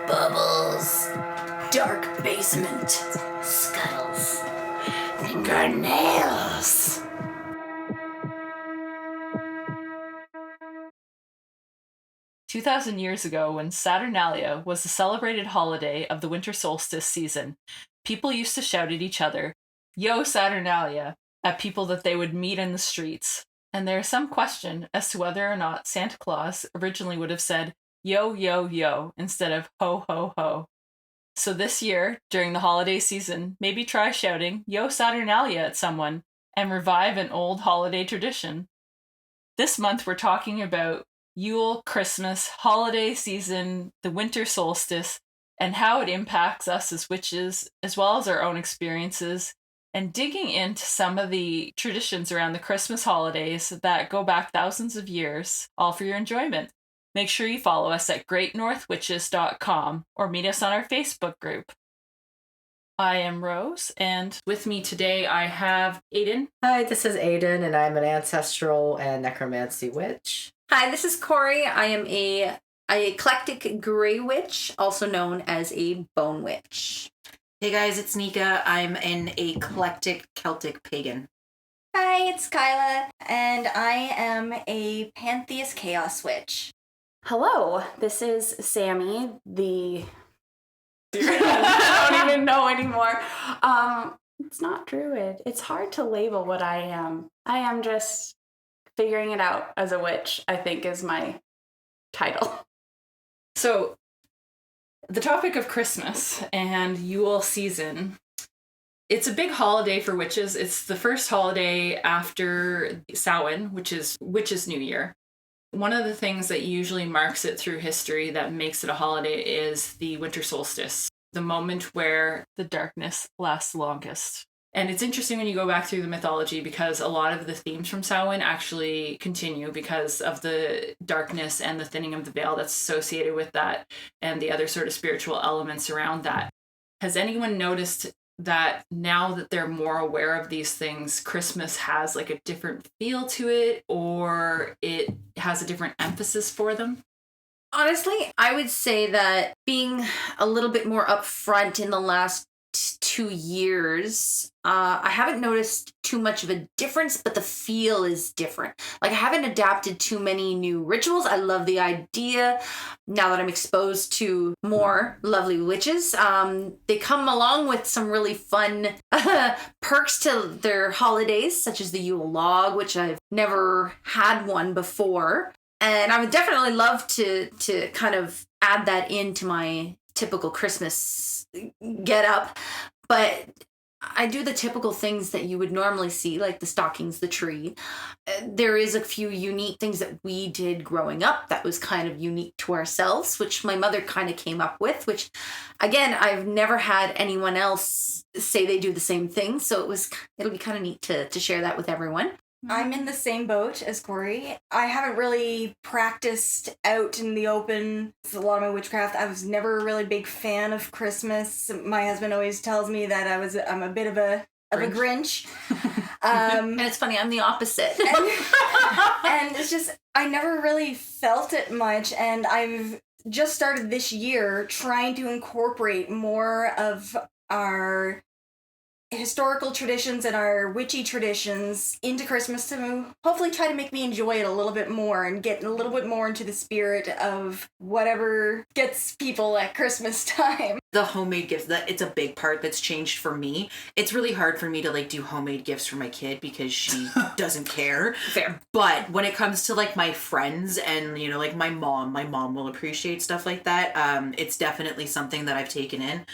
Bubbles. Dark basement. Scuttles. Fingernails. "2,000 years ago, when Saturnalia was the celebrated holiday of the winter solstice season, people used to shout at each other, 'Yo, Saturnalia,' at people that they would meet in the streets. And there is some question as to whether or not Santa Claus originally would have said, 'Yo, yo, yo,' instead of 'Ho, ho, ho.' So this year, during the holiday season, maybe try shouting 'Yo, Saturnalia' at someone and revive an old holiday tradition. This month, we're talking about Yule, Christmas, holiday season, the winter solstice, and how it impacts us as witches, as well as our own experiences, and digging into some of the traditions around the Christmas holidays that go back thousands of years, all for your enjoyment. Make sure you follow us at greatnorthwitches.com or meet us on our Facebook group. I am Rose, and with me today I have Aiden. Hi, this is Aiden, and I'm an ancestral and necromancy witch. Hi, this is Corey. I am a eclectic grey witch, also known as a bone witch. Hey guys, it's Nika. I'm an eclectic Celtic pagan. Hi, it's Kyla, and I am a pantheist chaos witch. Hello, this is Sammy, the... I don't even know anymore. It's not druid. It's hard to label what I am. I am just figuring it out as a witch, I think, is my title. So, the topic of Christmas and Yule season, it's a big holiday for witches. It's the first holiday after Samhain, which is Witches' New Year. One of the things that usually marks it through history that makes it a holiday is the winter solstice, the moment where the darkness lasts longest. And it's interesting when you go back through the mythology because a lot of the themes from Samhain actually continue because of the darkness and the thinning of the veil that's associated with that and the other sort of spiritual elements around that. Has anyone noticed that now that they're more aware of these things, Christmas has like a different feel to it, or it has a different emphasis for them? Honestly, I would say that being a little bit more upfront in the last 2 years, I haven't noticed too much of a difference, but the feel is different. Like, I haven't adapted too many new rituals. I love the idea now that I'm exposed to more lovely witches. They come along with some really fun perks to their holidays, such as the Yule log, which I've never had one before. And I would definitely love to kind of add that into my typical Christmas get up, but I do the typical things that you would normally see, like the stockings, the tree. There is a few unique things that we did growing up that was kind of unique to ourselves, which my mother kind of came up with, which again, I've never had anyone else say they do the same thing. So it'll be kind of neat to share that with everyone. I'm in the same boat as Corey. I haven't really practiced out in the open with a lot of my witchcraft. I was never a really big fan of Christmas. My husband always tells me that I'm a bit of a Grinch. And it's funny, I'm the opposite. And it's just, I never really felt it much, and I've just started this year trying to incorporate more of our historical traditions and our witchy traditions into Christmas to hopefully try to make me enjoy it a little bit more and get a little bit more into the spirit of whatever gets people at Christmas time. The homemade gifts, it's a big part that's changed for me. It's really hard for me to like do homemade gifts for my kid because she doesn't care. Fair. But when it comes to like my friends and, you know, like my mom will appreciate stuff like that. It's definitely something that I've taken in.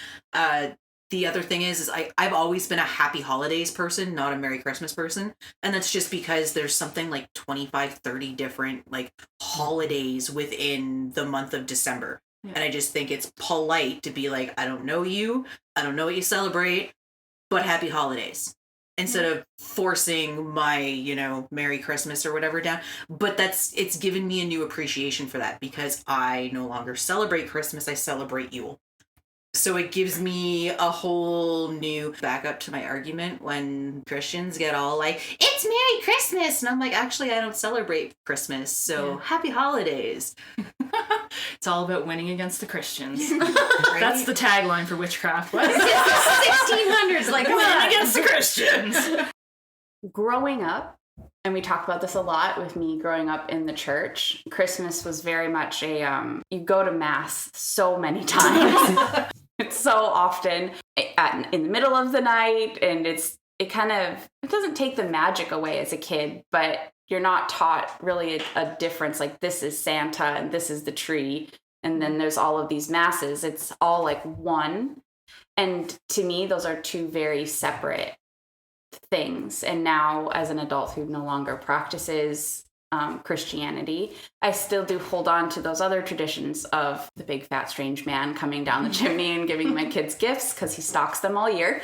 The other thing is I've always been a happy holidays person, not a Merry Christmas person. And that's just because there's something like 25, 30 different like holidays within the month of December. Yeah. And I just think it's polite to be like, I don't know you, I don't know what you celebrate, but happy holidays. Instead of forcing my, you know, Merry Christmas or whatever down. But it's given me a new appreciation for that because I no longer celebrate Christmas, I celebrate Yule. So it gives me a whole new backup to my argument when Christians get all like, it's Merry Christmas. And I'm like, actually, I don't celebrate Christmas. So happy holidays. It's all about winning against the Christians. Right? That's the tagline for witchcraft. It's the 1600s. Like, Win against the Christians. Growing up, and we talk about this a lot with me growing up in the church, Christmas was very much you go to mass so many times. It's so often in the middle of the night, and it doesn't take the magic away as a kid, but you're not taught really a difference, like this is Santa and this is the tree, and then there's all of these masses. It's all like one. And to me, those are two very separate things. And now, as an adult who no longer practices Christianity, I still do hold on to those other traditions of the big fat strange man coming down the chimney and giving my kids gifts because he stalks them all year.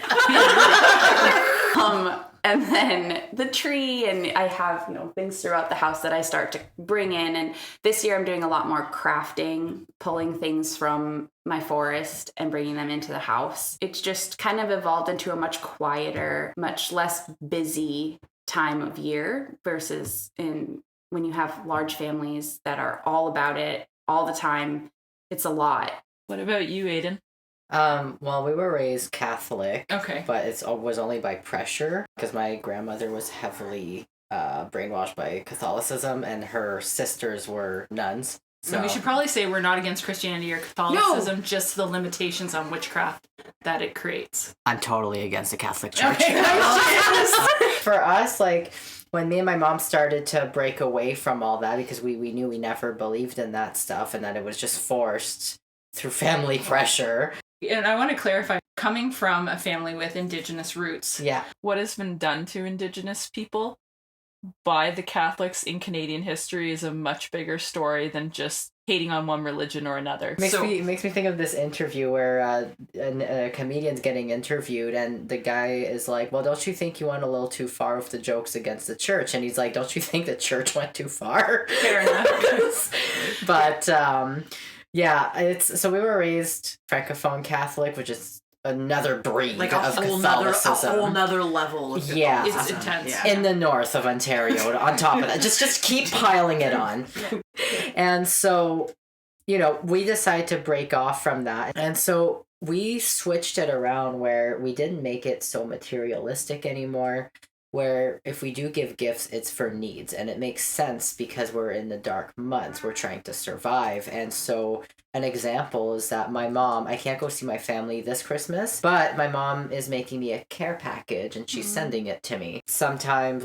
And then the tree, and I have things throughout the house that I start to bring in. And this year I'm doing a lot more crafting, pulling things from my forest and bringing them into the house. It's just kind of evolved into a much quieter, much less busy time of year versus when you have large families that are all about it all the time. It's a lot. What about you, Aiden? Well, we were raised Catholic. Okay. But it was only by pressure because my grandmother was heavily brainwashed by Catholicism, and her sisters were nuns. So We should probably say we're not against Christianity or Catholicism, just the limitations on witchcraft that it creates. I'm totally against the Catholic Church. Okay. For us, like, when me and my mom started to break away from all that, because we knew we never believed in that stuff and that it was just forced through family pressure. And I want to clarify, coming from a family with Indigenous roots, Yeah. what has been done to Indigenous people by the Catholics in Canadian history is a much bigger story than just hating on one religion or another. Makes me think of this interview where a comedian's getting interviewed, and the guy is like, well, don't you think you went a little too far with the jokes against the church? And he's like, don't you think the church went too far? Fair enough. But yeah, so we were raised Francophone Catholic, which is another breed Like of Catholicism. a whole nother level of Yeah. It's intense. Yeah. In the north of Ontario, on top of that. Just keep piling it on. And so, we decided to break off from that. And so we switched it around where we didn't make it so materialistic anymore, where if we do give gifts, it's for needs. And it makes sense because we're in the dark months. We're trying to survive. And so an example is that my mom, I can't go see my family this Christmas, but my mom is making me a care package and she's sending it to me. Sometimes,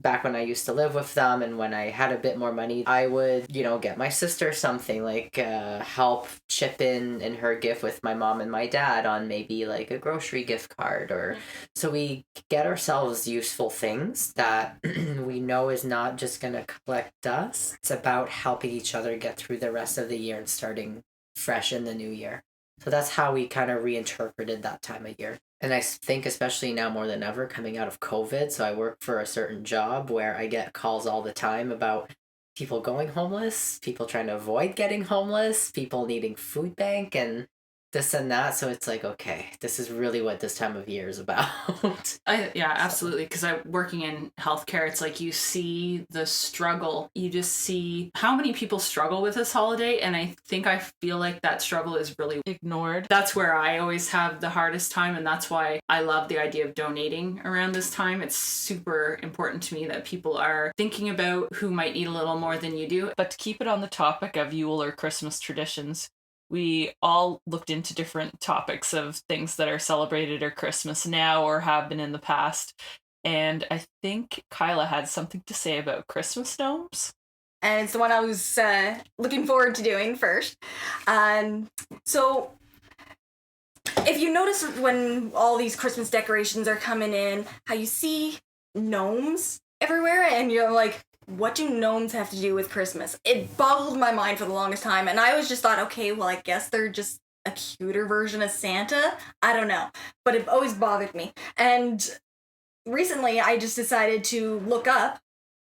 back when I used to live with them and when I had a bit more money, I would, get my sister something, like help chip in her gift with my mom and my dad on maybe like a grocery gift card. Or so we get ourselves useful things that we know is not just going to collect dust. It's about helping each other get through the rest of the year and starting fresh in the new year. So that's how we kind of reinterpreted that time of year. And I think especially now more than ever coming out of COVID, so I work for a certain job where I get calls all the time about people going homeless, people trying to avoid getting homeless, people needing food bank and this and that. So it's like, okay, this is really what this time of year is about. Yeah, absolutely. Because I'm working in healthcare, it's like you see the struggle. You just see how many people struggle with this holiday. And I feel like that struggle is really ignored. That's where I always have the hardest time. And that's why I love the idea of donating around this time. It's super important to me that people are thinking about who might need a little more than you do. But to keep it on the topic of Yule or Christmas traditions, we all looked into different topics of things that are celebrated or Christmas now or have been in the past. And I think Kyla had something to say about Christmas gnomes. And it's the one I was looking forward to doing first. So if you notice when all these Christmas decorations are coming in, how you see gnomes everywhere, and you're like, what do gnomes have to do with Christmas? It boggled my mind for the longest time, and I always just thought, okay, well, I guess they're just a cuter version of Santa. I don't know, but it always bothered me. And recently, I just decided to look up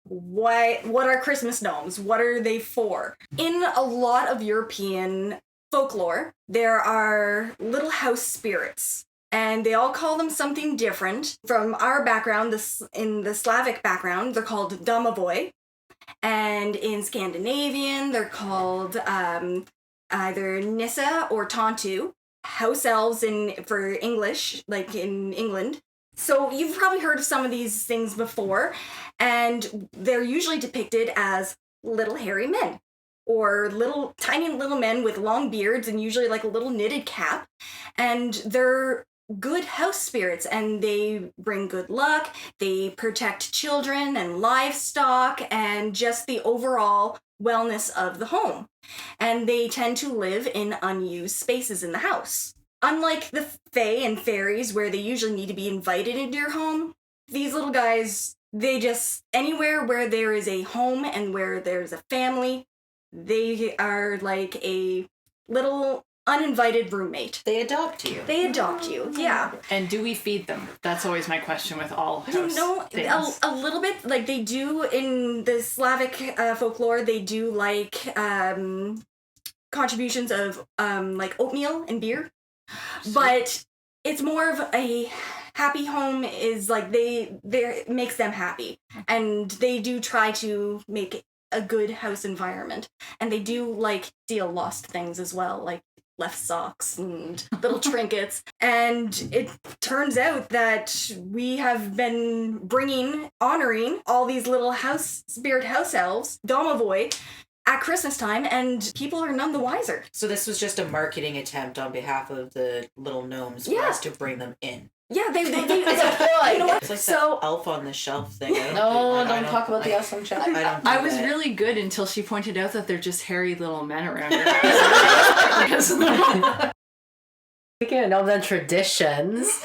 what are Christmas gnomes? What are they for? In a lot of European folklore, there are little house spirits, and they all call them something different. From our background, in the Slavic background, they're called domovoi, and in Scandinavian, they're called either Nissa or Tontu. House elves for English, like in England. So you've probably heard of some of these things before, and they're usually depicted as little hairy men, or tiny little men with long beards and usually like a little knitted cap, and they're good house spirits, and they bring good luck, they protect children and livestock, and just the overall wellness of the home. And they tend to live in unused spaces in the house. Unlike the fae and fairies, where they usually need to be invited into your home, these little guys, they just, anywhere where there is a home and where there's a family, they are like a little uninvited roommate. They adopt you. They adopt you, yeah. And do we feed them? That's always my question with all house things. A little bit. Like they do in the Slavic folklore, they do like contributions of like oatmeal and beer. But it's more of a happy home is like they makes them happy. And they do try to make a good house environment. And they do like steal lost things as well, like left socks and little trinkets. And it turns out that we have been honoring all these little spirit house elves, domovoi, at Christmas time, and people are none the wiser. So this was just a marketing attempt on behalf of the little gnomes for us to bring them in. Yeah, they It's a ploy. you know what? It's like So that elf on the shelf thing. No, don't talk about the elf on the shelf. I was really good until she pointed out that they're just hairy little men around her. Speaking of gnomes and traditions,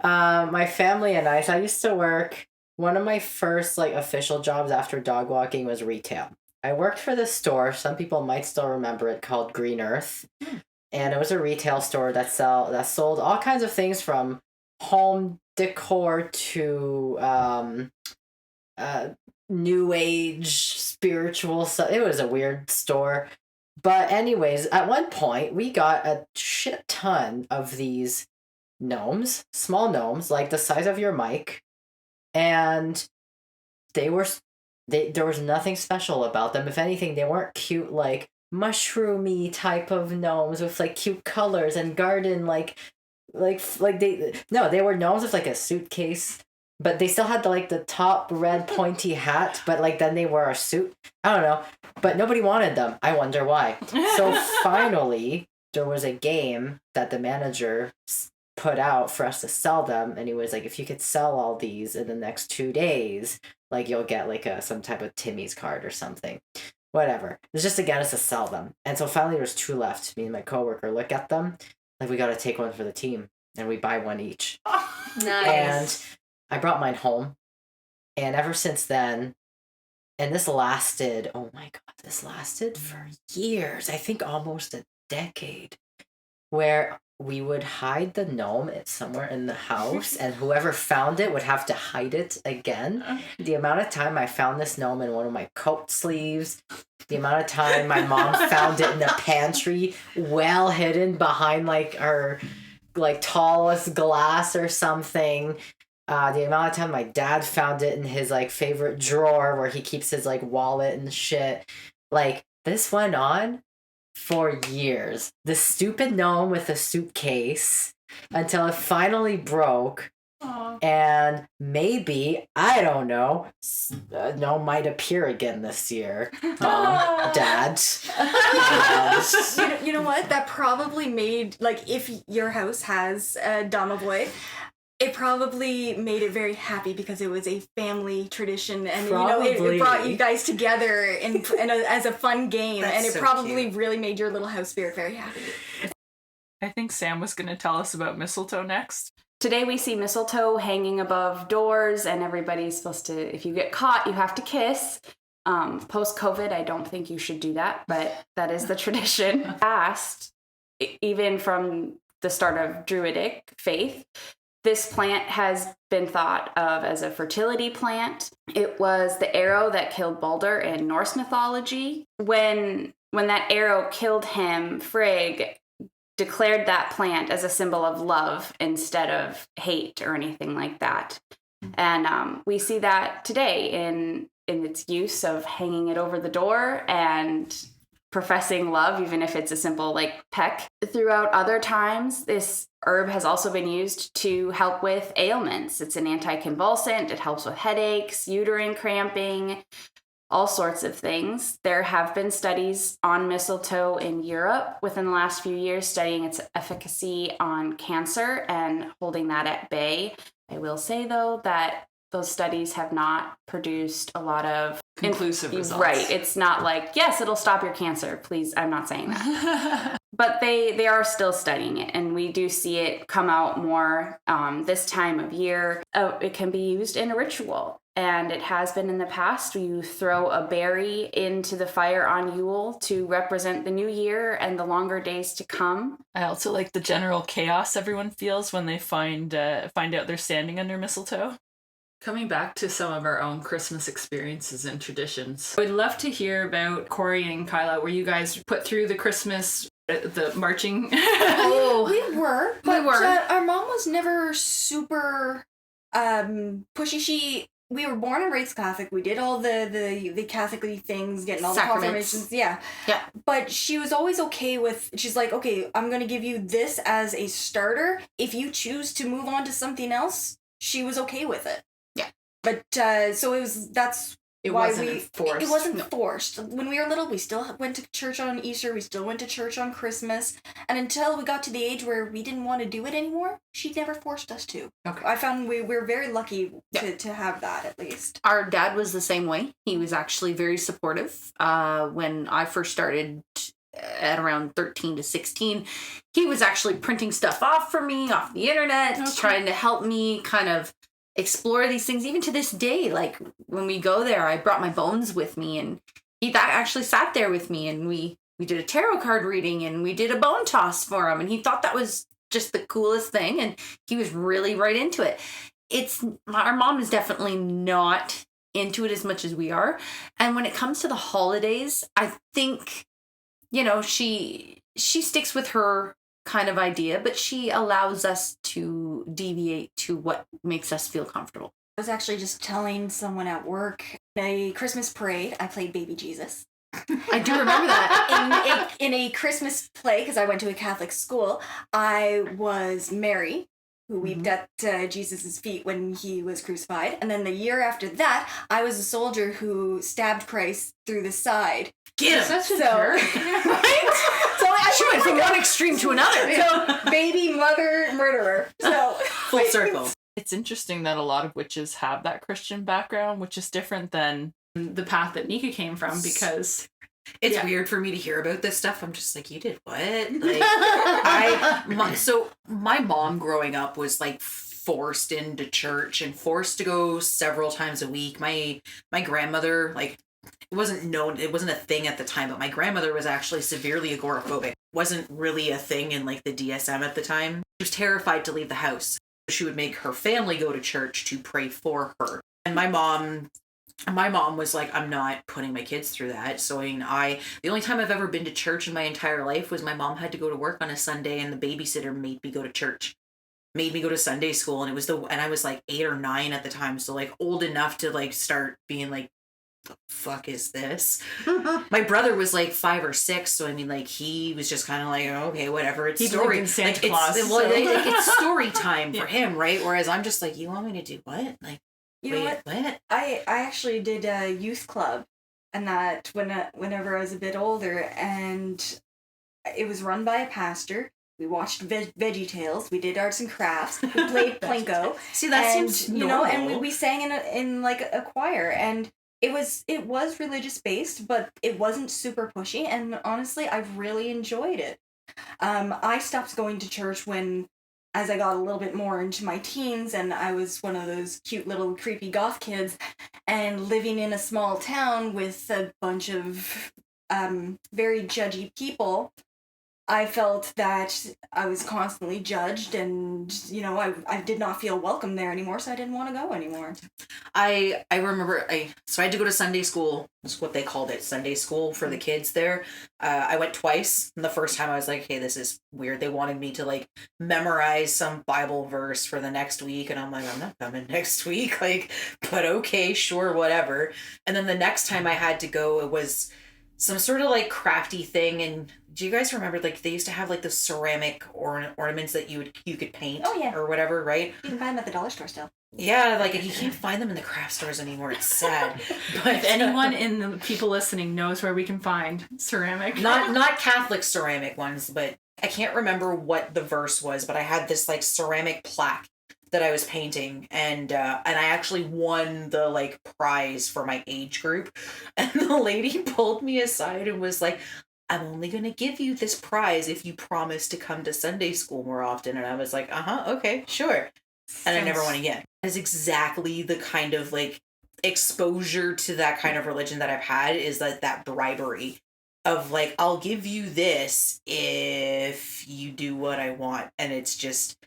my family and I used to work, one of my first like official jobs after dog walking was retail. I worked for this store, some people might still remember it, called Green Earth. And it was a retail store that sold all kinds of things from home decor to new age spiritual stuff. It was a weird store. But anyways, at one point we got a shit ton of these gnomes, small gnomes, like the size of your mic. And there was nothing special about them. If anything, they weren't cute, like mushroomy type of gnomes with like cute colors and garden they were gnomes with like a suitcase, but they still had the top red pointy hat, but like then they wore a suit. I don't know, but nobody wanted them. I wonder why. So finally there was a game that the manager put out for us to sell them, and he was like, if you could sell all these in the next 2 days, like you'll get like some type of Timmy's card or something. Whatever. It's just to get us to sell them. And so finally there's 2 left. Me and my coworker look at them, like we gotta take one for the team. And we buy one each. Nice. And I brought mine home. And ever since then, and this lasted for years. I think almost a decade. Where we would hide the gnome somewhere in the house, and whoever found it would have to hide it again. The amount of time I found this gnome in one of my coat sleeves, the amount of time my mom found it in the pantry, well hidden behind like her tallest glass or something. The amount of time my dad found it in his like favorite drawer where he keeps his like wallet and shit. Like this went on for years. The stupid gnome with a suitcase until it finally broke. Aww. And maybe, I don't know, a gnome might appear again this year. Dad. You know what? That probably made, like, if your house has a domovoi, it probably made it very happy because it was a family tradition, and it brought you guys together as a fun game. That's and it so probably cute. really made your little house spirit very happy. I think Sam was going to tell us about mistletoe next. Today we see mistletoe hanging above doors, and everybody's supposed to, if you get caught, you have to kiss. Post-COVID, I don't think you should do that, but that is the tradition. Past, even from the start of Druidic faith, this plant has been thought of as a fertility plant. It was the arrow that killed Baldur in Norse mythology. When when that arrow killed him, Frigg declared that plant as a symbol of love instead of hate or anything like that. And we see that today in its use of hanging it over the door and professing love, even if it's a simple like peck. Throughout other times, this herb has also been used to help with ailments. It's an anticonvulsant. It helps with headaches, uterine cramping, all sorts of things. There have been studies on mistletoe in Europe within the last few years studying its efficacy on cancer and holding that at bay. I will say, though, that those studies have not produced a lot of conclusive results. Right. It's not like, yes, it'll stop your cancer. Please, I'm not saying that. But they are still studying it, and we do see it come out more this time of year. It can be used in a ritual, and it has been in the past. You throw a berry into the fire on Yule to represent the new year and the longer days to come. I also like the general chaos everyone feels when they find out they're standing under mistletoe. Coming back to some of our own Christmas experiences and traditions, I'd love to hear about Corey and Kyla. Were you guys put through the Christmas, the marching? Oh, We were, but We were. Our mom was never super pushy. We were born and raised Catholic. We did all the Catholic things, getting all Sacraments. the confirmations. Yeah. Yeah. But she was always okay with, she's like, okay, I'm going to give you this as a starter. If you choose to move on to something else, she was okay with it. Yeah. But, so that's It why wasn't we, enforced. It wasn't No. forced. When we were little, we still went to church on Easter. We still went to church on Christmas. And until we got to the age where we didn't want to do it anymore, she never forced us to. Okay. I found we're very lucky Yeah. to have that, at least. Our dad was the same way. He was actually very supportive. When I first started at around 13 to 16, he was actually printing stuff off for me off the internet, Okay. trying to help me kind of explore these things. Even to this day, like when we go there, I brought my bones with me, and he actually sat there with me, and we did a tarot card reading, and we did a bone toss for him, and he thought that was just the coolest thing, and he was really right into it. Our mom is definitely not into it as much as we are, and when it comes to the holidays, I think, she sticks with her kind of idea, but she allows us to deviate to what makes us feel comfortable. I was actually just telling someone at work, in a Christmas parade, I played Baby Jesus. I do remember that. In a Christmas play, because I went to a Catholic school, I was Mary, who wept at Jesus' feet when he was crucified. And then the year after that, I was a soldier who stabbed Christ through the side. Get him. Such a So, jerk. right? So I She went from one extreme to another. So, baby, mother, murderer. So, Full circle. It's interesting that a lot of witches have that Christian background, which is different than the path that Nika came from, because It's Yeah. weird for me to hear about this stuff. I'm just like, you did what? Like, my mom growing up was like forced into church and forced to go several times a week. My grandmother, like, it wasn't a thing at the time, but my grandmother was actually severely agoraphobic. Wasn't really a thing in like the DSM at the time. She was terrified to leave the house. She would make her family go to church to pray for her. And my mom was like, I'm not putting my kids through that. So the only time I've ever been to church in my entire life was my mom had to go to work on a Sunday, and the babysitter made me go to church, made me go to Sunday school. And and I was like 8 or 9 at the time. So like old enough to like start being like, the fuck is this? My brother was like 5 or 6, so I mean, like, he was just kind of like, oh, okay, whatever. It's He story. believed in Santa like, Claus, It's, so- it's story time for Yeah. him, right? Whereas I'm just like, you want me to do what? Like, you know wait, what? what? I actually did a youth club, and that whenever I was a bit older, and it was run by a pastor. We watched Veggie Tales. We did arts and crafts. We played Plinko. See, that and, seems and normal. we sang in like a choir, and it was religious based, but it wasn't super pushy, and honestly, I've really enjoyed it. I stopped going to church as I got a little bit more into my teens, and I was one of those cute little creepy goth kids, and living in a small town with a bunch of very judgy people. I felt that I was constantly judged, and I did not feel welcome there anymore, so I didn't want to go anymore. I remember so I had to go to Sunday school. That's what they called it, Sunday school for the kids there. I went twice. And the first time I was like, hey, this is weird. They wanted me to like memorize some Bible verse for the next week, and I'm like, I'm not coming next week. Like, but okay, sure, whatever. And then the next time I had to go, it was some sort of like crafty thing. And do you guys remember like they used to have like the ceramic ornaments that you could paint? Oh, yeah. Or whatever, right? You can find them at the dollar store still. Yeah, like you can't find them in the craft stores anymore. It's sad. But If anyone in the people listening knows where we can find ceramic, not Catholic ceramic ones, but I can't remember what the verse was, but I had this like ceramic plaque that I was painting, and I actually won the like prize for my age group. And the lady pulled me aside and was like, I'm only going to give you this prize if you promise to come to Sunday school more often. And I was like, okay, sure. And I never went again. It's exactly the kind of like exposure to that kind of religion that I've had, is that bribery of like, I'll give you this if you do what I want. And it's just,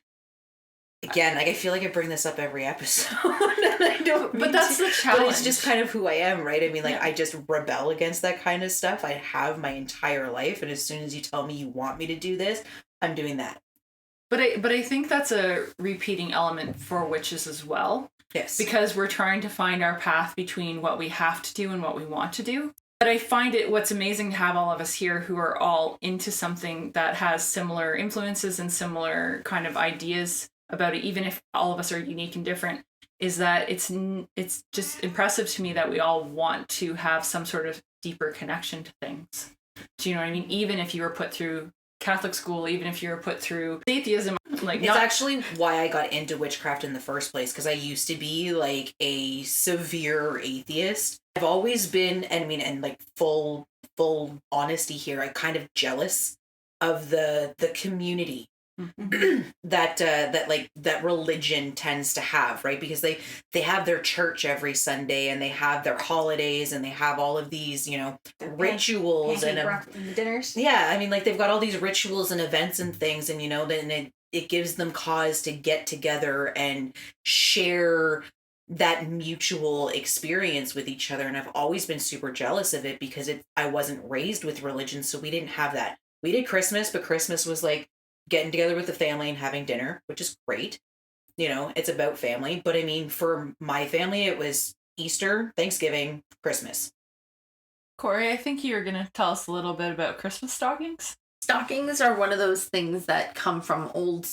again, like I feel like I bring this up every episode. And I don't but that's the challenge. But it's just kind of who I am, right? I mean, like, Yeah. I just rebel against that kind of stuff. I have my entire life, and as soon as you tell me you want me to do this, I'm doing that. But I think that's a repeating element for witches as well. Yes. Because we're trying to find our path between what we have to do and what we want to do. But I find what's amazing to have all of us here who are all into something that has similar influences and similar kind of ideas about it, even if all of us are unique and different, is that it's just impressive to me that we all want to have some sort of deeper connection to things. Do you know what I mean? Even if you were put through Catholic school, even if you were put through atheism, like it's actually why I got into witchcraft in the first place, because I used to be like a severe atheist. I've always been, and like full honesty here, I'm kind of jealous of the community that religion tends to have, right? Because they have their church every Sunday, and they have their holidays, and they have all of these, rituals and dinners. Yeah, I mean, like they've got all these rituals and events and things, and then it gives them cause to get together and share that mutual experience with each other. And I've always been super jealous of it, because I wasn't raised with religion, so we didn't have that. We did Christmas, but Christmas was like getting together with the family and having dinner, which is great. It's about family. But I mean, for my family, it was Easter, Thanksgiving, Christmas. Corey, I think you're going to tell us a little bit about Christmas stockings. Stockings are one of those things that come from old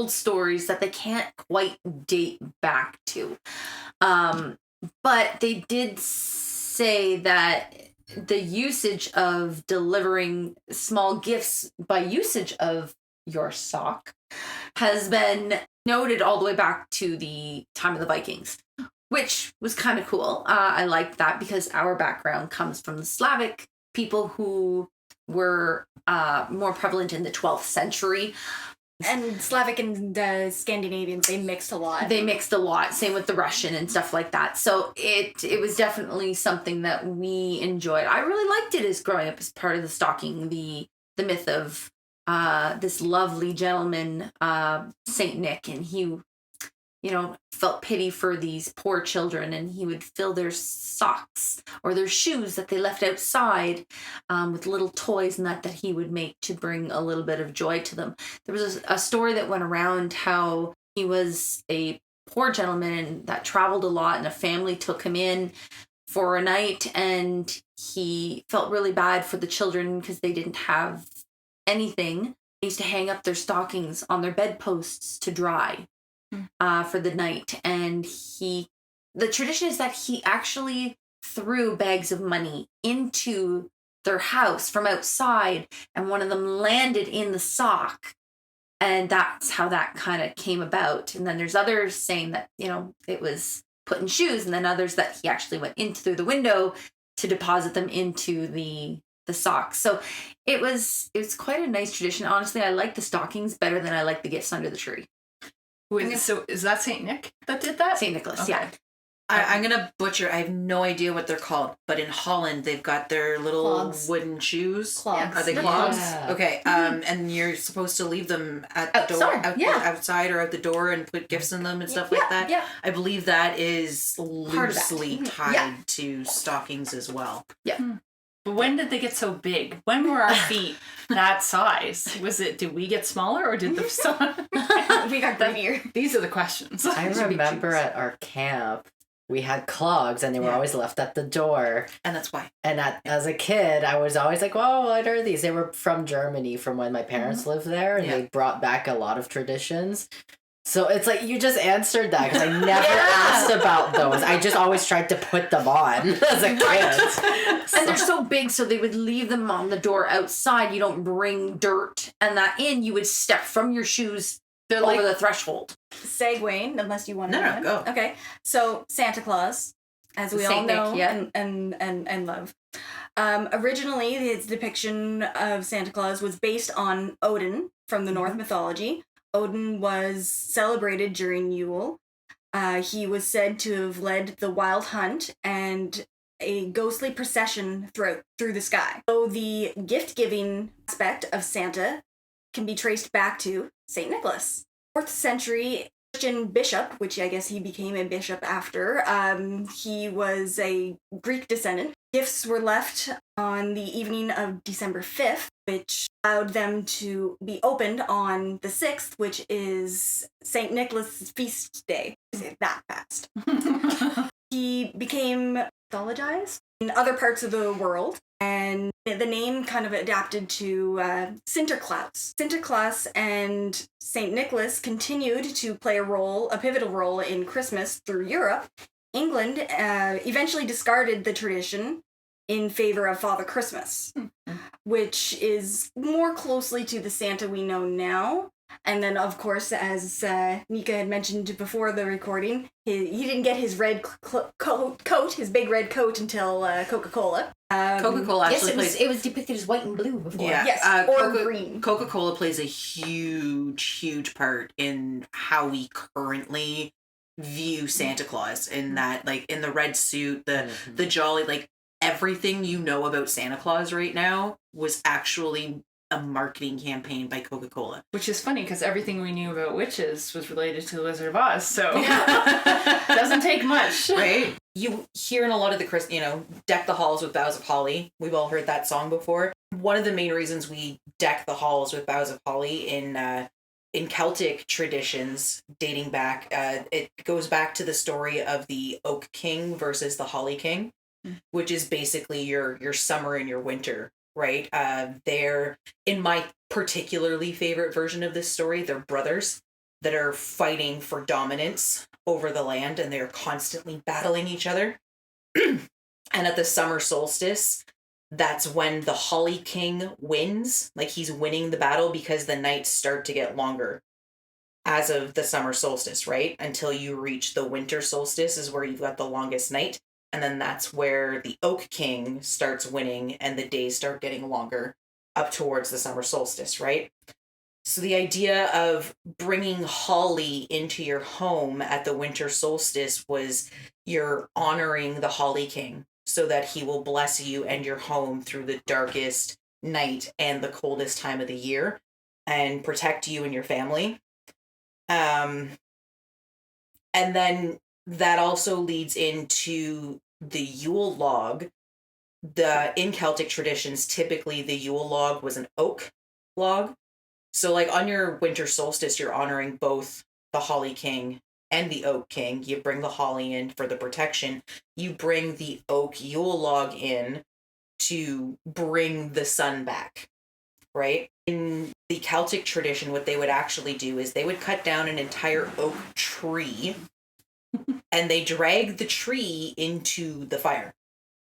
stories that they can't quite date back to. But they did say that the usage of delivering small gifts by usage of your sock has been noted all the way back to the time of the Vikings, which was kind of cool. I liked that, because our background comes from the Slavic people who were more prevalent in the 12th century. And Slavic and Scandinavians, they mixed a lot. Same with the Russian and stuff like that. So it was definitely something that we enjoyed. I really liked it as growing up as part of the stocking, the myth of this lovely gentleman, Saint Nick, and he, felt pity for these poor children, and he would fill their socks or their shoes that they left outside with little toys and that he would make to bring a little bit of joy to them. There was a story that went around how he was a poor gentleman and that traveled a lot, and a family took him in for a night, and he felt really bad for the children because they didn't have anything. They used to hang up their stockings on their bedposts to dry for the night. And the tradition is that he actually threw bags of money into their house from outside, and one of them landed in the sock. And that's how that kind of came about. And then there's others saying that, it was put in shoes, and then others that he actually went in through the window to deposit them into the socks. So it was quite a nice tradition. Honestly, I like the stockings better than I like the gifts under the tree. Wait, so is that Saint Nick that did that? St. Nicholas, Okay. yeah. I'm gonna butcher. I have no idea what they're called, but in Holland they've got their little Clogs. wooden shoes. Clogs. Are they Yeah. clogs? Yeah. Okay. And you're supposed to leave them at the door, Outside, outside or out the door, and put gifts in them and stuff like that. Yeah. I believe that is Part of that. loosely Mhm. tied Yeah. to stockings as well. But when did they get so big? When were our feet that size? Did we get smaller or did the We got greedier. These are the questions. I remember at our camp, we had clogs and they were always left at the door. And that's why. And as a kid, I was always like, "Whoa, what are these?" They were from Germany, from when my parents lived there, and they brought back a lot of traditions. So it's like you just answered that because I never asked about those. I just always tried to put them on as a kid. And they're so big, so they would leave them on the door outside. You don't bring dirt and that in. You would step from your shoes over the threshold. Segueing, unless you want to. No, go. Okay, so Santa Claus, as we all Saint Nick, know yeah. and love. Originally, his depiction of Santa Claus was based on Odin from the Norse mythology. Odin was celebrated during Yule. He was said to have led the wild hunt and a ghostly procession through the sky. So the gift-giving aspect of Santa can be traced back to Saint Nicholas. 4th century Christian bishop, which I guess he became a bishop after, he was a Greek descendant. Gifts were left on the evening of December 5th, which allowed them to be opened on the 6th, which is St. Nicholas' feast day. Is it that fast? He became mythologized in other parts of the world, and the name kind of adapted to Sinterklaas. Sinterklaas and St. Nicholas continued to play a pivotal role in Christmas through Europe. England eventually discarded the tradition in favor of Father Christmas, which is more closely to the Santa we know now. And then, of course, as Nika had mentioned before the recording, he didn't get his red coat, his big red coat, until Coca-Cola. Coca-Cola actually Yes, it was depicted as white and blue before. Yeah. Yes, or green. Coca-Cola plays a huge part in how we currently view Santa Claus, in that, like, in the red suit, the jolly, like, everything you know about Santa Claus right now was actually a marketing campaign by Coca-Cola. Which is funny because everything we knew about witches was related to the Wizard of Oz, so Yeah. doesn't take much. Right? You hear in a lot of the deck the halls with boughs of holly. We've all heard that song before. One of the main reasons we deck the halls with boughs of holly in Celtic traditions, dating back, it goes back to the story of the Oak King versus the Holly King, which is basically your summer and your winter, right? They're, in my particularly favorite version of this story, they're brothers that are fighting for dominance over the land, and they're constantly battling each other. And at the summer solstice, that's when the Holly King wins. Like, he's winning the battle because the nights start to get longer as of the summer solstice, right? Until you reach the winter solstice is where you've got the longest night. And then that's where the Oak King starts winning and the days start getting longer up towards the summer solstice, right? So the idea of bringing holly into your home at the winter solstice was you're honoring the Holly King so that he will bless you and your home through the darkest night and the coldest time of the year and protect you and your family. And then that also leads into the Yule log. In Celtic traditions, typically the Yule log was an oak log. So, like, on your winter solstice, you're honoring both the Holly King and the Oak King. You bring the holly in for the protection. You bring the oak Yule log in to bring the sun back, right? In the Celtic tradition, what they would actually do is they would cut down an entire oak tree and they drag the tree into the fire.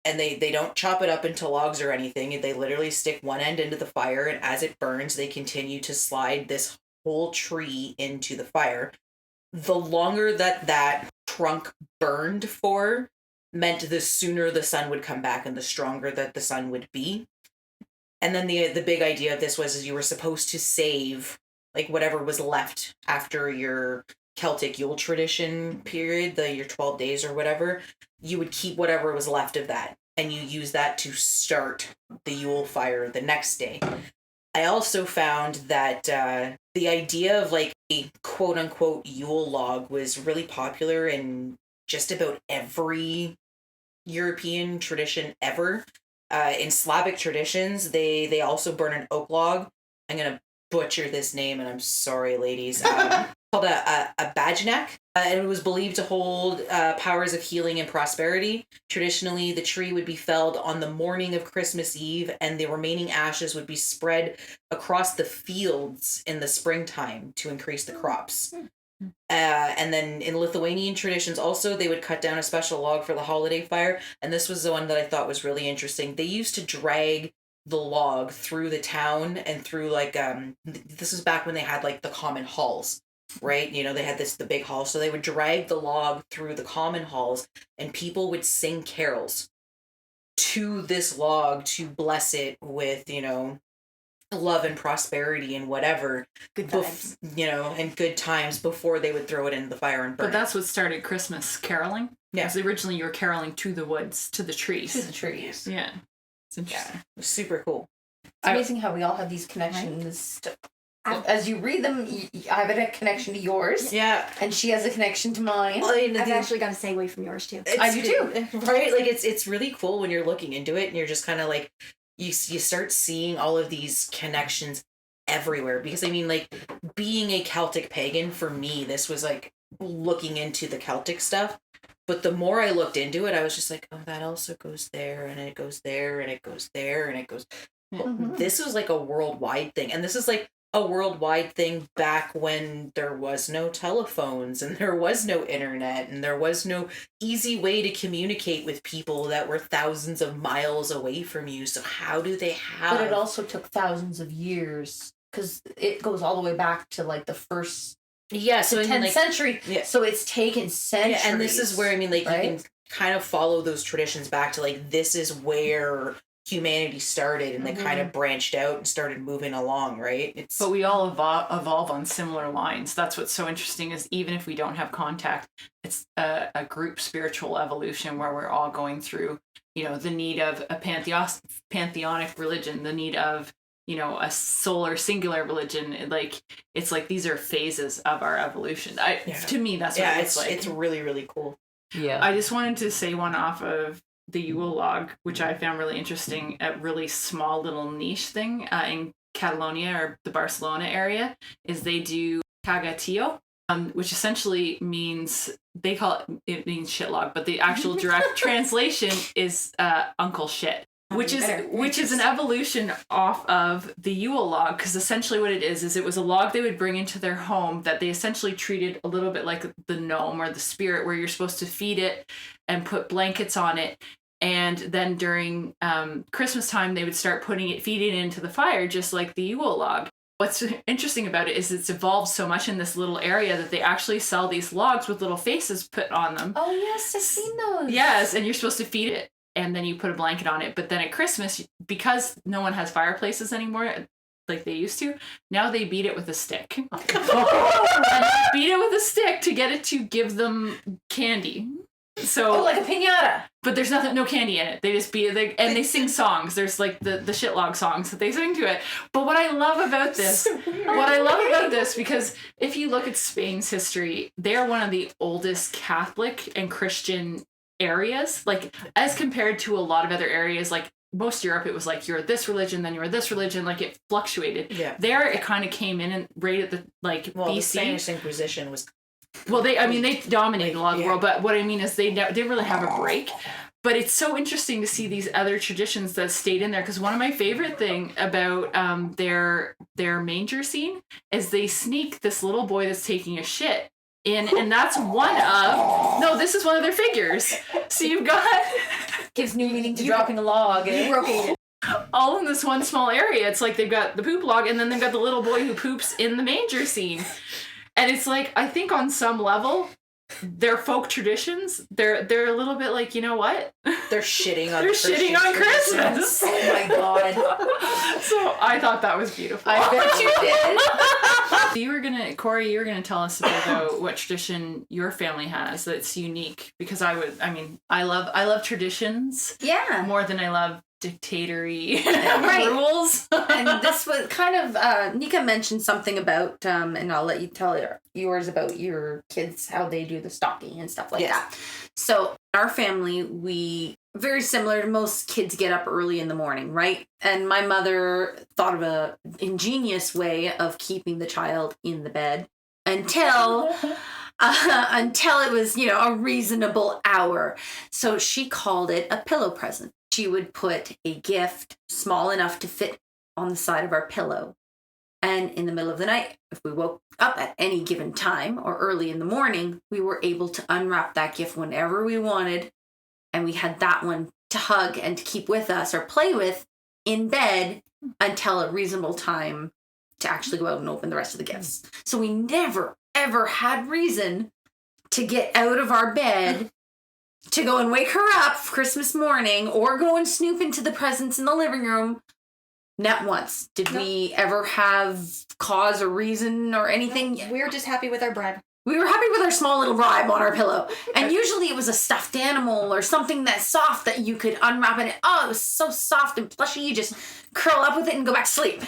And they don't chop it up into logs or anything. They literally stick one end into the fire, and as it burns, they continue to slide this whole tree into the fire. The longer that trunk burned for meant the sooner the sun would come back and the stronger that the sun would be. And then the big idea of this was you were supposed to save, like, whatever was left after your Celtic Yule tradition period, your 12 days or whatever, you would keep whatever was left of that, and you use that to start the Yule fire the next day. I also found that the idea of like a quote unquote Yule log was really popular in just about every European tradition ever. In Slavic traditions, they also burn an oak log. I'm gonna butcher this name, and I'm sorry, ladies. Called a bajnak, and it was believed to hold powers of healing and prosperity. Traditionally, the tree would be felled on the morning of Christmas Eve, and the remaining ashes would be spread across the fields in the springtime to increase the crops. And then in Lithuanian traditions also, they would cut down a special log for the holiday fire, and this was the one that I thought was really interesting. They used to drag the log through the town and through like this is back when they had like the common halls, right? You know, they had the big hall, so they would drag the log through the common halls, and people would sing carols to this log to bless it with, you know, love and prosperity and whatever, Good vibes. you know, and good times before they would throw it into the fire and burn But that's what started Christmas caroling. Yeah. Because originally you were caroling to the woods, to the trees. To the trees. Yeah. It's interesting. it was super cool. It's amazing how we all have these connections. As you read them, I have a connection to yours. Yeah. And she has a connection to mine. Well, I mean, I've actually got a segue from yours too. I do too. Right? Like it's really cool when you're looking into it and you're just kind of like you start seeing all of these connections everywhere, because I mean, like, being a Celtic pagan, for me, this was like looking into the Celtic stuff. But the more I looked into it, I was just like, oh, that also goes there, and it goes there, and it goes there, and it goes. Mhm. This was like a worldwide thing, and this is like a worldwide thing back when there was no telephones and there was no internet and there was no easy way to communicate with people that were thousands of miles away from you. So how do they have? But it also took thousands of years because it goes all the way back to like the first yeah, so I mean, 10th like, century. Yeah. So it's taken centuries. yeah, and this is where I mean, like, right? you can kind of follow those traditions back to like this is where humanity started, and they kind of branched out and started moving along, right? It's But we all evolve on similar lines. That's what's so interesting, is even if we don't have contact, it's a group spiritual evolution where we're all going through, you know, the need of a pantheonic religion, the need of, you know, a solar singular religion. Like, it's like these are phases of our evolution. To me, that's what it's like. It's really, really cool. Yeah. I just wanted to say one off of the Yule log, which I found really interesting, a really small little niche thing in Catalonia or the Barcelona area, is they do cagatillo, which essentially means, it means shit log, but the actual direct translation is uncle shit. Which is an evolution off of the Yule log, because essentially what it is it was a log they would bring into their home that they essentially treated a little bit like the gnome or the spirit, where you're supposed to feed it and put blankets on it, and then during Christmas time they would start feeding it into the fire, just like the Yule log. What's interesting about it is it's evolved so much in this little area that they actually sell these logs with little faces put on them. Oh yes, I've seen those. Yes, and you're supposed to feed it, and then you put a blanket on it. But then at Christmas, because no one has fireplaces anymore like they used to, now they beat it with a stick. And beat it with a stick to get it to give them candy. So, like a piñata. But there's no candy in it. They just beat it, and they sing songs. There's like the shitlog songs that they sing to it. But what I love about this, because if you look at Spain's history, they are one of the oldest Catholic and Christian areas, like as compared to a lot of other areas, like most Europe, it was like you're this religion, then you're this religion, like it fluctuated. Yeah. There, it kind of came in and right at the BC. The Spanish Inquisition was. Well, they dominated a lot of the world, but what I mean is they didn't really have a break. But it's so interesting to see these other traditions that stayed in there, because one of my favorite thing about their manger scene is they sneak this little boy that's taking a shit in, and that's this is one of their figures. So you've got Gives new meaning to dropping a log. all in this one small area. It's like they've got the poop log, and then they've got the little boy who poops in the manger scene. And it's like, I think on some level, their folk traditions, they're a little bit like, you know what? They're shitting on Christmas. Oh my god. So I thought that was beautiful. I bet you did. Corey, you were gonna tell us about what tradition your family has that's unique, because I love traditions Yeah. more than I love dictatory Right. rules. And this was kind of Nika mentioned something about and I'll let you tell yours about your kids, how they do the stocking and stuff like that. So our family, we very similar to most kids, get up early in the morning, right? And my mother thought of a ingenious way of keeping the child in the bed until it was, a reasonable hour. So she called it a pillow present. She would put a gift small enough to fit on the side of our pillow. And in the middle of the night, if we woke up at any given time or early in the morning, we were able to unwrap that gift whenever we wanted. And we had that one to hug and to keep with us or play with in bed until a reasonable time to actually go out and open the rest of the gifts. So we never, ever had reason to get out of our bed to go and wake her up Christmas morning or go and snoop into the presents in the living room. Not once did we ever have cause or reason or anything. We were just happy with our bread. We were happy with our small little bribe on our pillow. And usually it was a stuffed animal or something that's soft that you could unwrap and it was so soft and plushy, you just curl up with it and go back to sleep.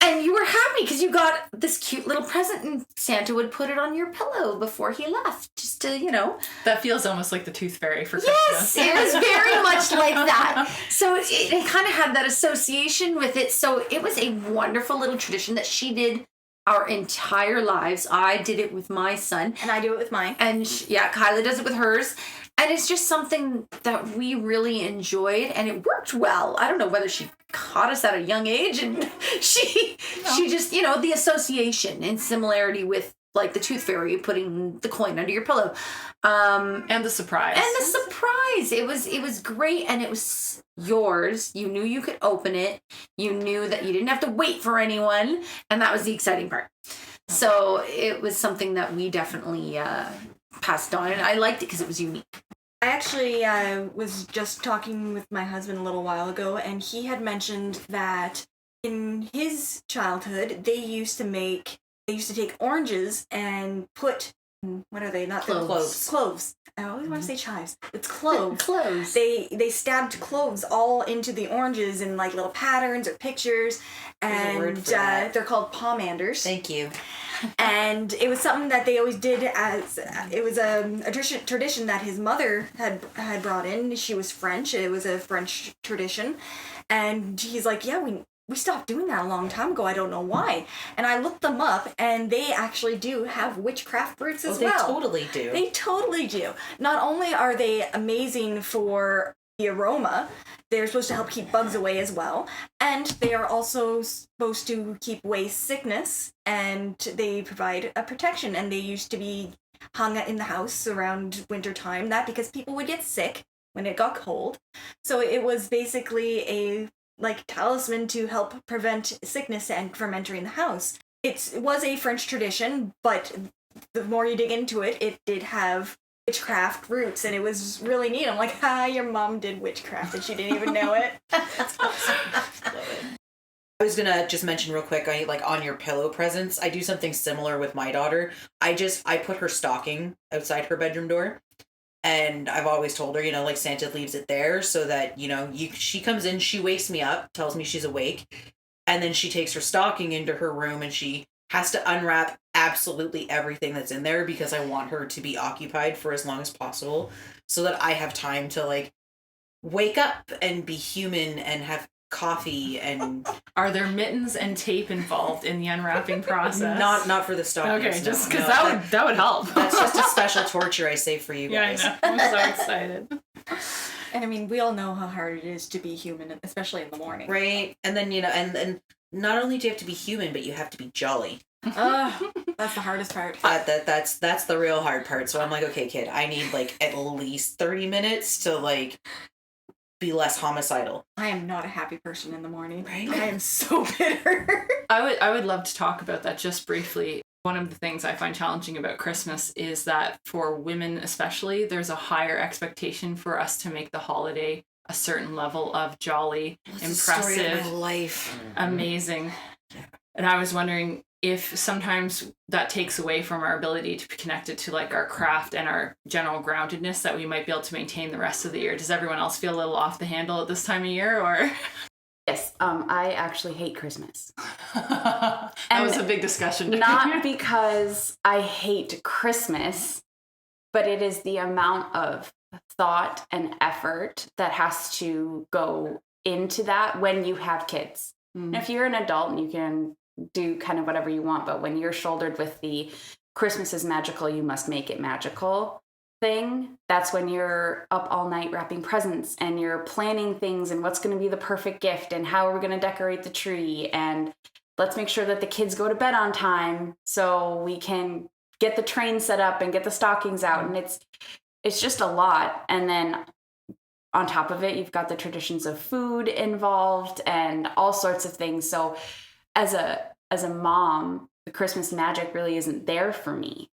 And you were happy because you got this cute little present and Santa would put it on your pillow before he left. Just to, That feels almost like the Tooth Fairy for Yes, Christmas. it was very much like that. So it kind of had that association with it. So it was a wonderful little tradition that she did our entire lives. I did it with my son. And I do it with mine. And Kyla does it with hers. And it's just something that we really enjoyed, and it worked well. I don't know whether she caught us at a young age, and she just, the association and similarity with like the Tooth Fairy putting the coin under your pillow, and the surprise. It was great, and it was yours. You knew you could open it. You knew that you didn't have to wait for anyone, and that was the exciting part. So it was something that we definitely passed on, and I liked it because it was unique. I actually was just talking with my husband a little while ago, and he had mentioned that in his childhood, they used to take oranges and put, what are they? Not Cloves. Cloves. I always want to say chives. It's cloves. Cloves. They stabbed cloves all into the oranges in like little patterns or pictures, and they're called pomanders. Thank you. And it was something that they always did as it was a tradition that his mother had brought in. She was French. It was a French tradition, and he's like, yeah, we stopped doing that a long time ago. I don't know why. And I looked them up, and they actually do have witchcraft roots as well. They totally do. They totally do. Not only are they amazing for the aroma, they're supposed to help keep bugs away as well. And they are also supposed to keep away sickness, and they provide a protection. And they used to be hung in the house around winter time, because people would get sick when it got cold. So it was basically a talisman to help prevent sickness and from entering the house. It was a French tradition, but the more you dig into it, it did have witchcraft roots, and it was really neat. I'm like, your mom did witchcraft and she didn't even know it. That's awesome. I was gonna just mention real quick, on your pillow presents, I do something similar with my daughter. I put her stocking outside her bedroom door. And I've always told her, Santa leaves it there so that, she comes in, she wakes me up, tells me she's awake, and then she takes her stocking into her room and she has to unwrap absolutely everything that's in there because I want her to be occupied for as long as possible so that I have time to, wake up and be human and have coffee. And are there mittens and tape involved in the unwrapping process? Not for the stockings. Okay, just because that would help. That's just a special torture I save for you guys. Yeah, I know. I'm so excited. And I mean, we all know how hard it is to be human, especially in the morning. Right. And then, and not only do you have to be human, but you have to be jolly. That's the hardest part. That's the real hard part. So I'm like, okay, kid, I need at least 30 minutes to be less homicidal. I am not a happy person in the morning. Right? I am so bitter. I would love to talk about that just briefly. One of the things I find challenging about Christmas is that for women especially, there's a higher expectation for us to make the holiday a certain level of jolly, That's impressive, the story of my life. amazing. And I was wondering, if sometimes that takes away from our ability to be connected to like our craft and our general groundedness that we might be able to maintain the rest of the year. Does everyone else feel a little off the handle at this time of year, or? Yes, I actually hate Christmas. That was a big discussion. Not because I hate Christmas, but it is the amount of thought and effort that has to go into that when you have kids. And if you're an adult and you can do kind of whatever you want, but when you're shouldered with the Christmas is magical, you must make it magical thing, that's when you're up all night wrapping presents and you're planning things and what's going to be the perfect gift and how are we going to decorate the tree and let's make sure that the kids go to bed on time so we can get the train set up and get the stockings out. And it's just a lot. And then on top of it, you've got the traditions of food involved and all sorts of things. So as a mom, the Christmas magic really isn't there for me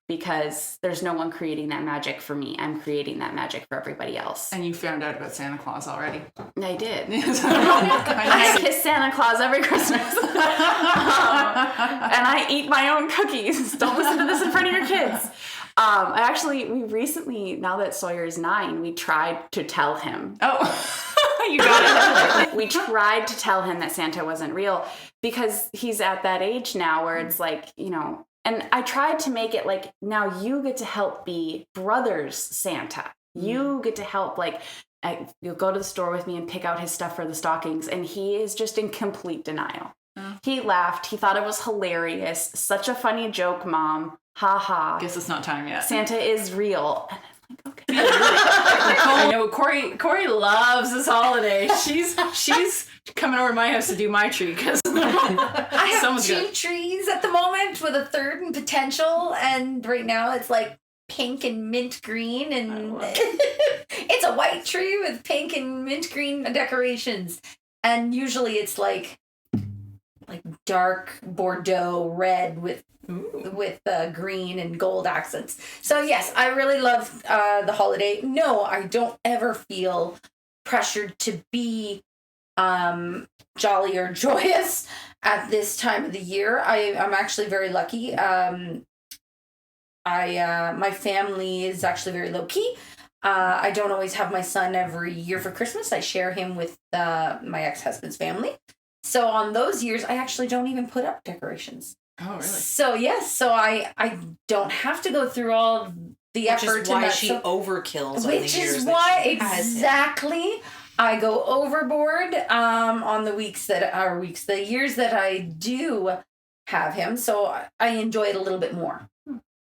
because there's no one creating that magic for me. I'm creating that magic for everybody else. And you found out about Santa Claus already. I did. I kiss Santa Claus every Christmas. And I eat my own cookies. Don't listen to this in front of your kids. We recently, now that Sawyer is 9, we tried to tell him. Oh, you got it. We tried to tell him that Santa wasn't real because he's at that age now where it's like, you know, and I tried to make it like, now you get to help be brother's Santa. You get to help, like, you'll go to the store with me and pick out his stuff for the stockings. And he is just in complete denial. He laughed. He thought it was hilarious. Such a funny joke, Mom. Ha ha. Guess it's not time yet. Santa is real. And I'm like, okay. I know Corey loves this holiday. She's coming over to my house to do my tree because I have 2 trees at the moment with a third and potential, and right now it's like pink and mint green, and it's a white tree with pink and mint green decorations, and usually it's like dark Bordeaux red with green and gold accents. So yes, I really love the holiday. No, I don't ever feel pressured to be jolly or joyous at this time of the year. I'm actually very lucky. My family is actually very low key. I don't always have my son every year for Christmas. I share him with my ex-husband's family. So on those years, I actually don't even put up decorations. Oh, really? So yes, so I don't have to go through all the effort. Which is why she overkills. Which is why exactly I go overboard on the years that I do have him. So I enjoy it a little bit more.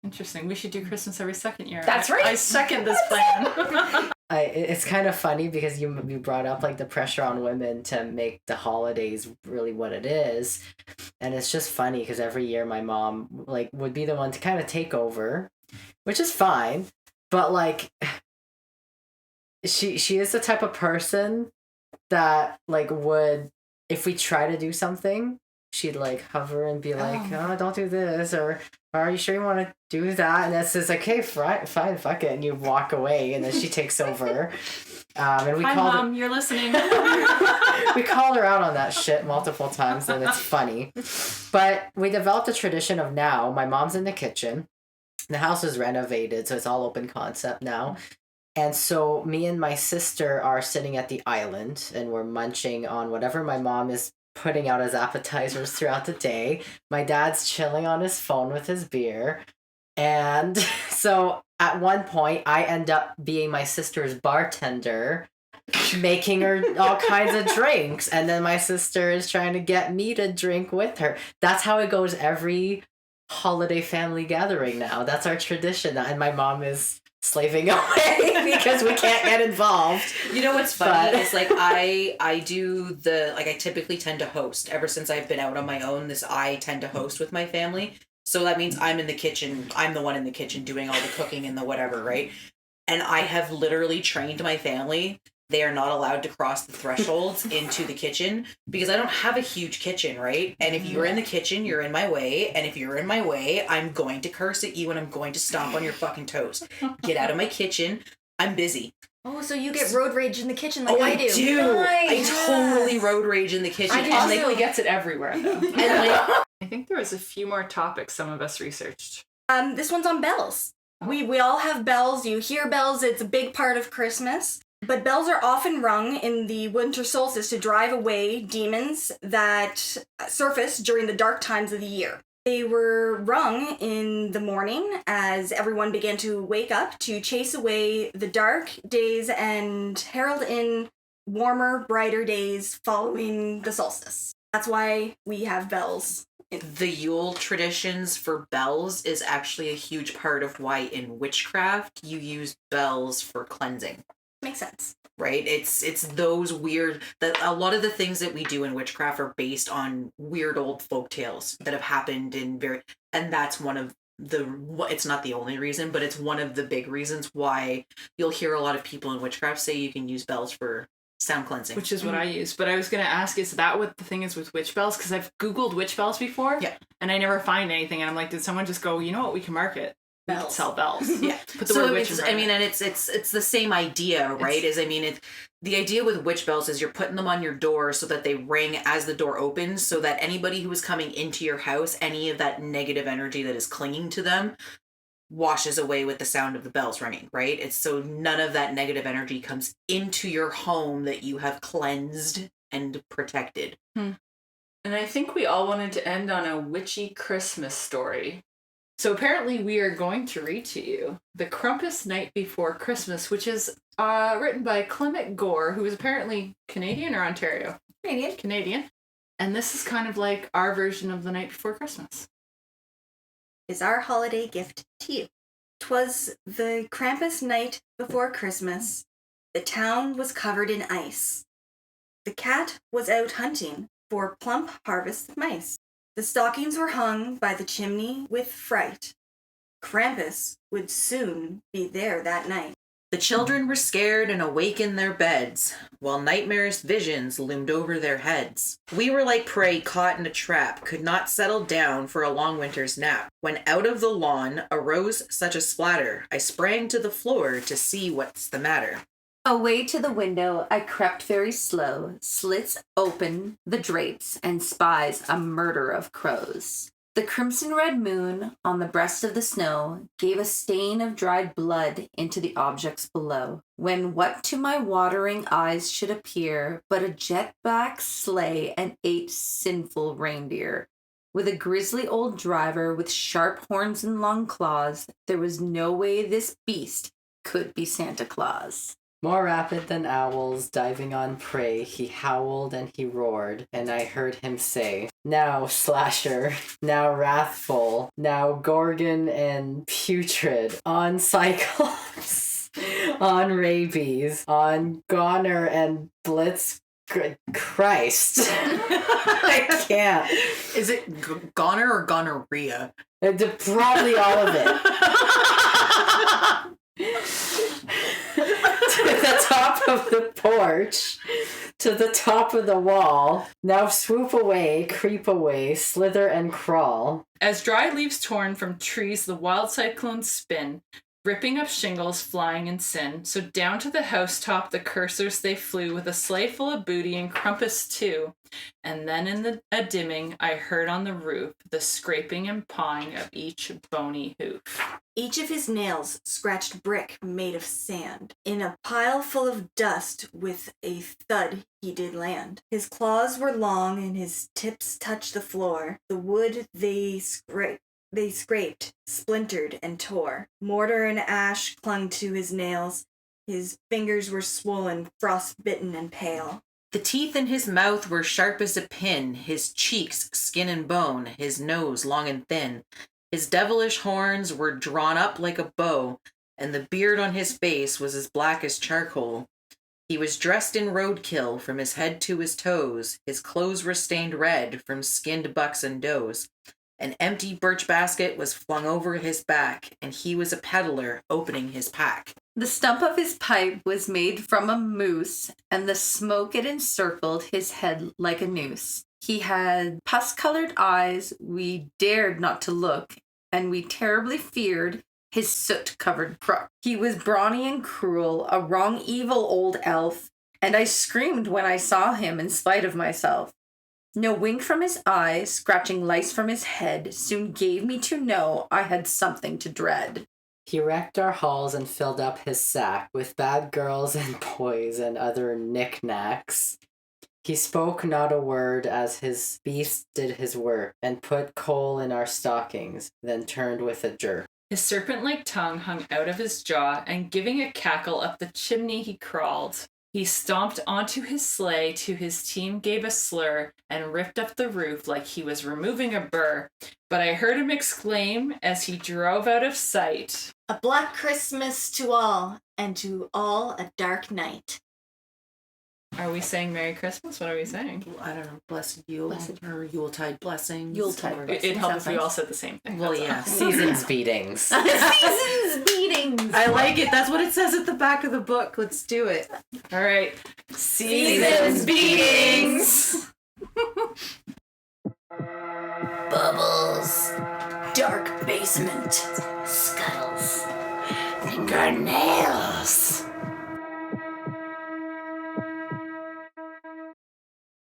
Interesting. We should do Christmas every second year. That's right. I second this plan. It's kind of funny because you brought up like the pressure on women to make the holidays really what it is, and it's just funny because every year my mom like would be the one to kind of take over, which is fine, but like she is the type of person that like would, if we try to do something, she'd like hover and be like, oh, don't do this, or are you sure you want to do that? And it's just like, okay, fine, fuck it, and you walk away, and then she takes over. And we Hi, Mom, you're listening. We call her out on that shit multiple times, and it's funny. But we developed a tradition of now, my mom's in the kitchen. The house is renovated, so it's all open concept now. And so me and my sister are sitting at the island, and we're munching on whatever my mom is putting out as appetizers throughout the day. My dad's chilling on his phone with his beer. And so at one point, I end up being my sister's bartender, making her all kinds of drinks. And then my sister is trying to get me to drink with her. That's how it goes every holiday family gathering now. That's our tradition. And my mom is slaving away because we can't get involved. You know what's funny? It's like I do I typically tend to host. Ever since I've been out on my own, I tend to host with my family. So that means I'm in the kitchen. I'm the one in the kitchen doing all the cooking and the whatever, right? And I have literally trained my family. They are not allowed to cross the thresholds into the kitchen because I don't have a huge kitchen, right? And if you're in the kitchen, you're in my way. And if you're in my way, I'm going to curse at you and I'm going to stomp on your fucking toes. Get out of my kitchen. I'm busy. Oh, so you get road rage in the kitchen like I do. I totally road rage in the kitchen. He gets it everywhere, though. And like, I think the there was a few more topics some of us researched. This one's on bells. We all have bells. You hear bells. It's a big part of Christmas. But bells are often rung in the winter solstice to drive away demons that surface during the dark times of the year. They were rung in the morning as everyone began to wake up to chase away the dark days and herald in warmer, brighter days following the solstice. That's why we have bells. The Yule traditions for bells is actually a huge part of why in witchcraft you use bells for cleansing. Makes sense. Right? It's those weird that a lot of the things that we do in witchcraft are based on weird old folk tales that have happened and that's one of it's not the only reason, but it's one of the big reasons why you'll hear a lot of people in witchcraft say you can use bells for sound cleansing. Which is what I use. But I was going to ask, is that what the thing is with witch bells? Because I've Googled witch bells before. Yeah. And I never find anything. And I'm like, did someone just go, you know what, we can market? We can Bells. sell bells. Yeah. Put the word witch in front of it. and it's the same idea, right? The idea with witch bells is you're putting them on your door so that they ring as the door opens, so that anybody who is coming into your house, any of that negative energy that is clinging to them, washes away with the sound of the bells ringing, right? It's so none of that negative energy comes into your home that you have cleansed and protected. And I think we all wanted to end on a witchy Christmas story. So apparently we are going to read to you The Krampus Night Before Christmas, which is written by Clement Gore, who is apparently Canadian or Ontario? Canadian. And this is kind of like our version of The Night Before Christmas. Is our holiday gift to you. 'Twas the Krampus night before Christmas. The town was covered in ice. The cat was out hunting for plump harvest mice. The stockings were hung by the chimney with fright. Krampus would soon be there that night. The children were scared and awake in their beds, while nightmarish visions loomed over their heads. We were like prey caught in a trap, could not settle down for a long winter's nap. When out of the lawn arose such a splatter, I sprang to the floor to see what's the matter. Away to the window I crept very slow, slits open the drapes, and spies a murder of crows. The crimson-red moon on the breast of the snow gave a stain of dried blood into the objects below, when what to my watering eyes should appear but a jet-black sleigh and 8 sinful reindeer. With a grisly old driver with sharp horns and long claws, there was no way this beast could be Santa Claus. More rapid than owls diving on prey, he howled and he roared, and I heard him say, "Now, Slasher, now Wrathful, now Gorgon and Putrid, on Cyclops, on Rabies, on Goner and Blitz, Christ." I can't. Is it goner or gonorrhea? Probably all of it. To the top of the porch, to the top of the wall. Now swoop away, creep away, slither and crawl. As dry leaves torn from trees the wild cyclones spin, ripping up shingles flying in sin. So down to the housetop the cursors they flew, with a sleigh full of booty and Krampus too. And then in a dimming I heard on the roof the scraping and pawing of each bony hoof. Each of his nails scratched brick made of sand. In a pile full of dust with a thud he did land. His claws were long and his tips touched the floor. The wood they scraped, splintered, and tore. Mortar and ash clung to his nails. His fingers were swollen, frostbitten, and pale. The teeth in his mouth were sharp as a pin, his cheeks skin and bone, his nose long and thin. His devilish horns were drawn up like a bow, and the beard on his face was as black as charcoal. He was dressed in roadkill from his head to his toes. His clothes were stained red from skinned bucks and does. An empty birch basket was flung over his back, and he was a peddler opening his pack. The stump of his pipe was made from a moose, and the smoke it encircled his head like a noose. He had pus-colored eyes, we dared not to look, and we terribly feared his soot-covered crook. He was brawny and cruel, a wrong evil old elf, and I screamed when I saw him in spite of myself. No wink from his eyes, scratching lice from his head, soon gave me to know I had something to dread. He wrecked our halls and filled up his sack with bad girls and boys and other knickknacks. He spoke not a word as his beast did his work, and put coal in our stockings, then turned with a jerk. His serpent-like tongue hung out of his jaw, and giving a cackle up the chimney he crawled. He stomped onto his sleigh, to his team gave a slur, and ripped up the roof like he was removing a burr. But I heard him exclaim as he drove out of sight. A black Christmas to all, and to all a dark night. Are we saying Merry Christmas? What are we saying? I don't know, blessed Yule or Yuletide blessings. Yuletide or- blessings. It helps if we Sounds all said the same thing. Well, that's yeah. all. Seasons beatings. Seasons beatings. I like it. That's what it says at the back of the book. Let's do it. All right. Seasons beatings. Bubbles. Dark basement. Scuttles. Fingernails.